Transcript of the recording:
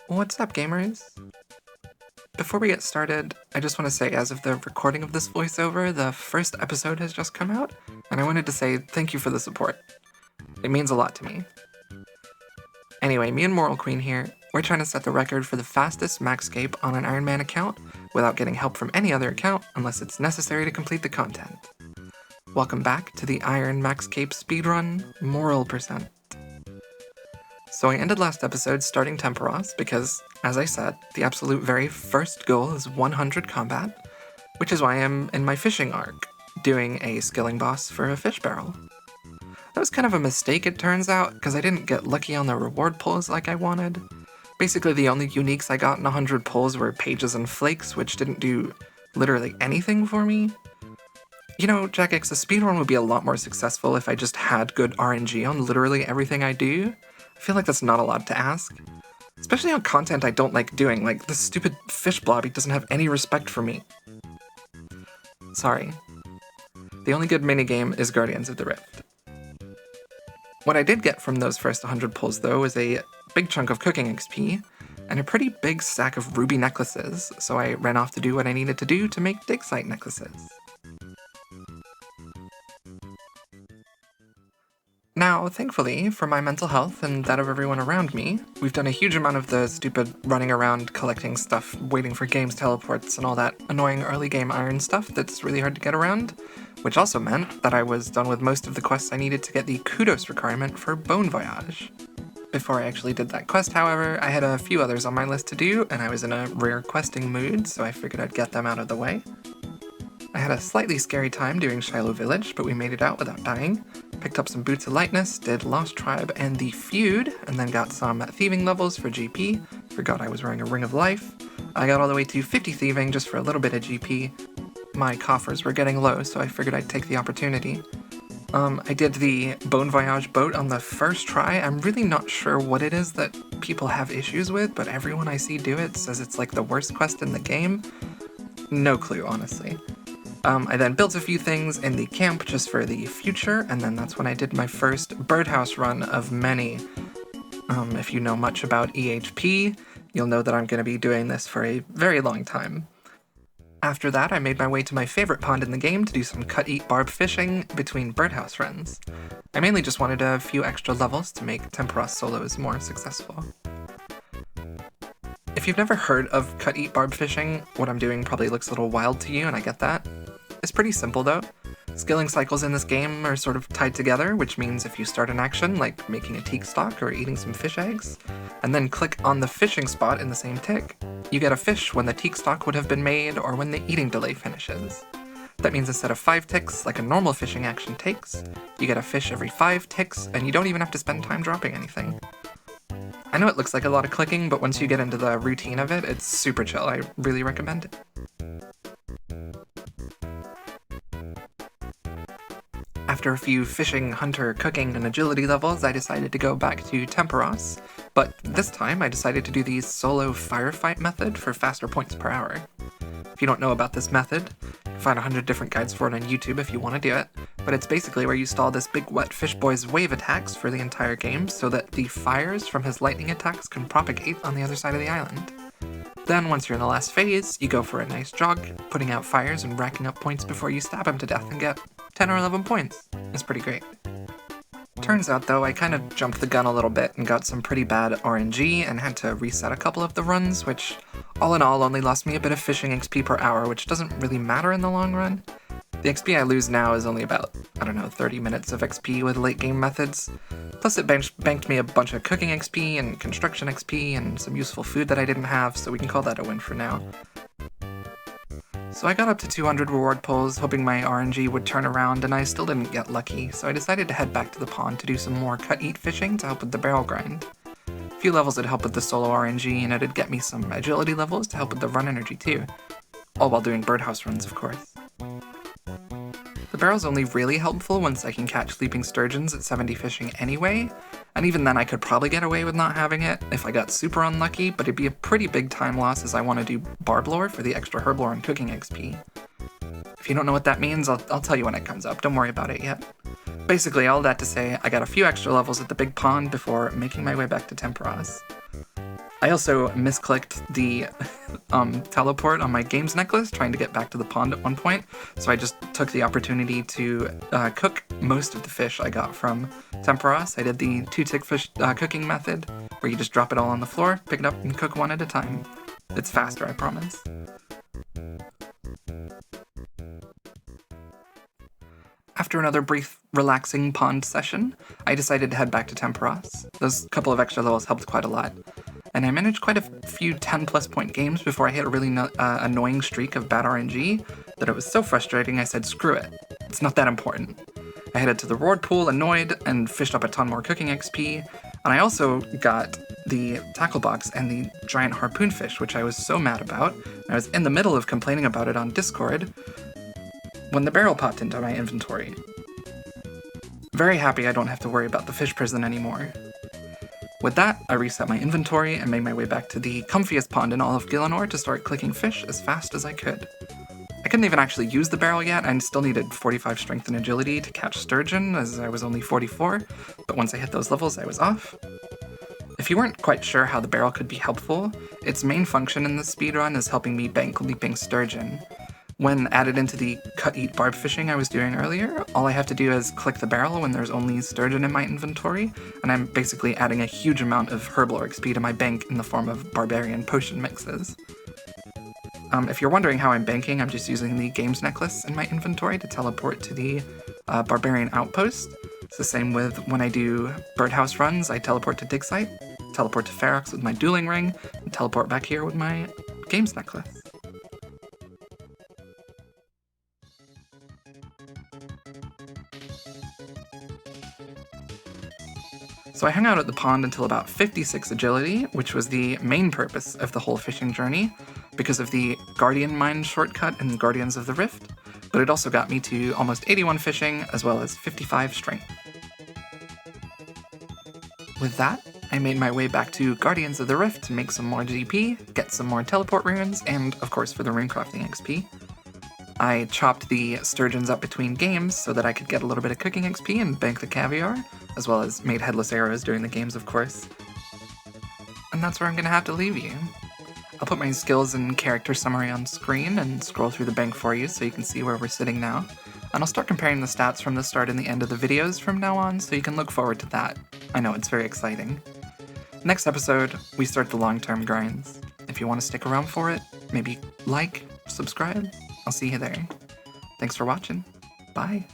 What's up, gamers? Before we get started, I just want to say, as of the recording of this voiceover, the first episode has just come out, and I wanted to say thank you for the support. It means a lot to me. Anyway, me and Moral Queen here, we're trying to set the record for the fastest Maxcape on an Iron Man account without getting help from any other account unless it's necessary to complete the content. Welcome back to the Iron Maxcape Speedrun Moral Percent. So I ended last episode starting Temporos because, as I said, the absolute very first goal is 100 combat, which is why I'm in my fishing arc, doing a skilling boss for a fish barrel. That was kind of a mistake, it turns out, because I didn't get lucky on the reward pulls like I wanted. Basically, the only uniques I got in 100 pulls were pages and flakes, which didn't do literally anything for me. You know, Jagex, a speedrun would be a lot more successful if I just had good RNG on literally everything I do. I feel like that's not a lot to ask. Especially on content I don't like doing, like this stupid fish blobby doesn't have any respect for me. Sorry. The only good minigame is Guardians of the Rift. What I did get from those first 100 pulls, though, was a big chunk of cooking XP, and a pretty big stack of ruby necklaces, so I ran off to do what I needed to do to make dig site necklaces. Now, thankfully, for my mental health and that of everyone around me, we've done a huge amount of the stupid running around collecting stuff, waiting for games teleports, and all that annoying early game iron stuff that's really hard to get around, which also meant that I was done with most of the quests I needed to get the kudos requirement for Bon Voyage. Before I actually did that quest, however, I had a few others on my list to do, and I was in a rare questing mood, so I figured I'd get them out of the way. I had a slightly scary time doing Shiloh Village, but we made it out without dying. Picked up some Boots of Lightness, did Lost Tribe and the Feud, and then got some thieving levels for GP. Forgot I was wearing a Ring of Life. I got all the way to 50 thieving just for a little bit of GP. My coffers were getting low, so I figured I'd take the opportunity. I did the Bon Voyage boat on the first try. I'm really not sure what it is that people have issues with, but everyone I see do it says it's like the worst quest in the game. No clue, honestly. I then built a few things in the camp just for the future, and then that's when I did my first birdhouse run of many. If you know much about EHP, you'll know that I'm going to be doing this for a very long time. After that, I made my way to my favorite pond in the game to do some cut-eat-barb fishing between birdhouse runs. I mainly just wanted a few extra levels to make Temporos solos more successful. If you've never heard of cut-eat-barb fishing, what I'm doing probably looks a little wild to you, and I get that. It's pretty simple, though. Skilling cycles in this game are sort of tied together, which means if you start an action, like making a teak stock or eating some fish eggs, and then click on the fishing spot in the same tick, you get a fish when the teak stock would have been made or when the eating delay finishes. That means instead of 5 ticks, like a normal fishing action takes, you get a fish every 5 ticks, and you don't even have to spend time dropping anything. I know it looks like a lot of clicking, but once you get into the routine of it, it's super chill. I really recommend it. After a few fishing, hunter, cooking, and agility levels, I decided to go back to Temporos, but this time I decided to do the solo firefight method for faster points per hour. If you don't know about this method, you can find 100 different guides for it on YouTube if you want to do it, but it's basically where you stall this big wet fish boy's wave attacks for the entire game so that the fires from his lightning attacks can propagate on the other side of the island. Then, once you're in the last phase, you go for a nice jog, putting out fires and racking up points before you stab him to death and get 10 or 11 points. It's pretty great. Turns out, though, I kind of jumped the gun a little bit and got some pretty bad RNG and had to reset a couple of the runs, which, all in all, only lost me a bit of fishing XP per hour, which doesn't really matter in the long run. The XP I lose now is only about, 30 minutes of XP with late-game methods. Plus it banked me a bunch of cooking XP and construction XP and some useful food that I didn't have, so we can call that a win for now. So I got up to 200 reward pulls, hoping my RNG would turn around, and I still didn't get lucky, so I decided to head back to the pond to do some more cut-eat fishing to help with the barrel grind. A few levels would help with the solo RNG, and it'd get me some agility levels to help with the run energy too. All while doing birdhouse runs, of course. The barrel's only really helpful once I can catch sleeping sturgeons at 70 fishing anyway, and even then I could probably get away with not having it if I got super unlucky, but it'd be a pretty big time loss as I want to do barb lore for the extra herb lore and cooking XP. If you don't know what that means, I'll tell you when it comes up, don't worry about it yet. Basically, all that to say, I got a few extra levels at the big pond before making my way back to Temporos. I also misclicked the teleport on my games necklace, trying to get back to the pond at one point, so I just took the opportunity to cook most of the fish I got from Temperos. I did the 2-tick fish cooking method, where you just drop it all on the floor, pick it up, and cook one at a time. It's faster, I promise. After another brief, relaxing pond session, I decided to head back to Temperos. Those couple of extra levels helped quite a lot. And I managed quite a few 10-plus point games before I hit a really annoying streak of bad RNG that it was so frustrating I said screw it. It's not that important. I headed to the reward pool annoyed and fished up a ton more cooking XP, and I also got the tackle box and the giant harpoon fish, which I was so mad about. I was in the middle of complaining about it on Discord when the barrel popped into my inventory. Very happy I don't have to worry about the fish prison anymore. With that, I reset my inventory and made my way back to the comfiest pond in all of Gielinor to start clicking fish as fast as I could. I couldn't even actually use the barrel yet, I still needed 45 strength and agility to catch sturgeon, as I was only 44, but once I hit those levels I was off. If you weren't quite sure how the barrel could be helpful, its main function in this speedrun is helping me bank leaping sturgeon. When added into the cut-eat barb fishing I was doing earlier, all I have to do is click the barrel when there's only sturgeon in my inventory, and I'm basically adding a huge amount of herblore XP to my bank in the form of barbarian potion mixes. If you're wondering how I'm banking, I'm just using the games necklace in my inventory to teleport to the barbarian outpost. It's the same with when I do birdhouse runs, I teleport to dig site, teleport to Ferox with my dueling ring, and teleport back here with my games necklace. So I hung out at the pond until about 56 agility, which was the main purpose of the whole fishing journey, because of the Guardian Mine shortcut in Guardians of the Rift, but it also got me to almost 81 fishing, as well as 55 strength. With that, I made my way back to Guardians of the Rift to make some more GP, get some more teleport runes, and of course for the runecrafting XP. I chopped the sturgeons up between games so that I could get a little bit of cooking XP and bank the caviar, as well as made headless arrows during the games, of course. And that's where I'm gonna have to leave you. I'll put my skills and character summary on screen and scroll through the bank for you so you can see where we're sitting now. And I'll start comparing the stats from the start and the end of the videos from now on, so you can look forward to that. I know, it's very exciting. Next episode, we start the long-term grinds. If you want to stick around for it, maybe like, subscribe. I'll see you there. Thanks for watching. Bye.